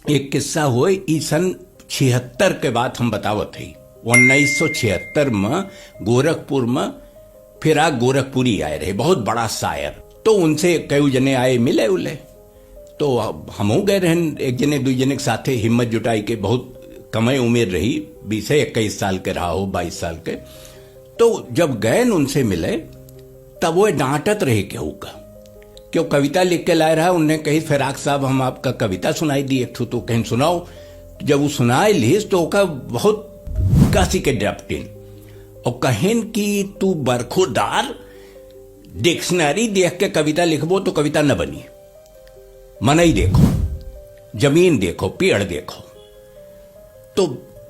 एक किस्सा हुए ई सन 76 के बाद हम बतावत है। 1976 में गोरखपुर में फिर गोरखपुरी आए रहे, बहुत बड़ा शायर। तो उनसे कई जने आए मिले उले, तो हम गए रहन एक जने दू जने के साथे हिम्मत जुटाई के। बहुत कम उम्र रही, 20-21 साल के रहा हो, 22 साल के। तो जब गए उनसे मिले तब वो डांटत रहे केहू का क्यों कविता लिख के लाए रहा। उनने कही फिराक साहब हम आपका कविता सुनाई दी एक तो कहीं सुनाओ। जब वो सुनाए लीस तो ओका बहुत कासी के ड्राफ्टिन और कहिन कि तू बरखुरदार डिक्शनरी देख के कविता लिखबो तो कविता न बनी। मनई देखो, जमीन देखो, पेड़ देखो। तो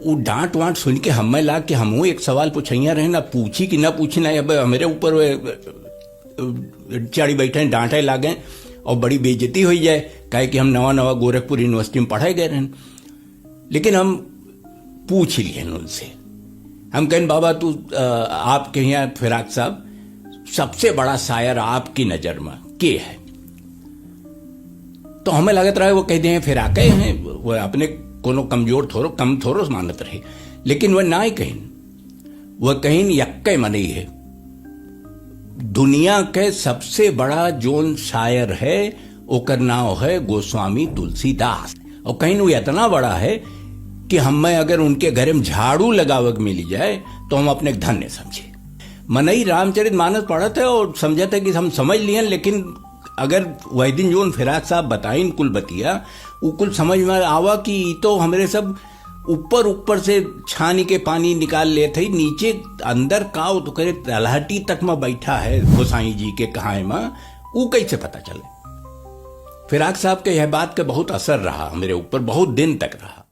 वो डांट वांट सुन के हमें ला कि हम एक सवाल पूछिया रहे ना, पूछी कि ना पूछी ना, अब मेरे ऊपर चाड़ी बैठे डांटे लागे और बड़ी बेइज्जती हो जाए कहे कि हम नवा नवा गोरखपुर यूनिवर्सिटी में पढ़ाए गए रहे। लेकिन हम पूछ लिए उनसे, हम कहें बाबा तू आपके यहाँ फिराक साहब सबसे बड़ा शायर आपकी नजर में के है? तो हमें लगत रहा है वो कहते हैं फिराके हैं, वो अपने कोनो कमजोर थोड़ो कम थोड़ो मानत रहे। लेकिन वह ना ही कहीं, वह कहीं यक्के मनई है। दुनिया के सबसे बड़ा जोन शायर है ओकर नाव है गोस्वामी तुलसीदास। और कहीं वो इतना बड़ा है कि हमें अगर उनके घर में झाड़ू लगावक मिली जाए तो हम अपने धन्य समझे। मनई रामचरितमानस पढ़त है और समझते है कि हम समझ लिए, लेकिन अगर वही दिन जोन फिराक साहब बताइन कुल बतिया वो कुल समझ में आवा कि तो हमारे सब ऊपर ऊपर से छानी के पानी निकाल लेते ही, नीचे अंदर का तो करे तलहटी तक में बैठा है गोसाई जी के कहां में, वो कैसे पता चले। फिराक साहब के यह बात का बहुत असर रहा मेरे ऊपर, बहुत दिन तक रहा।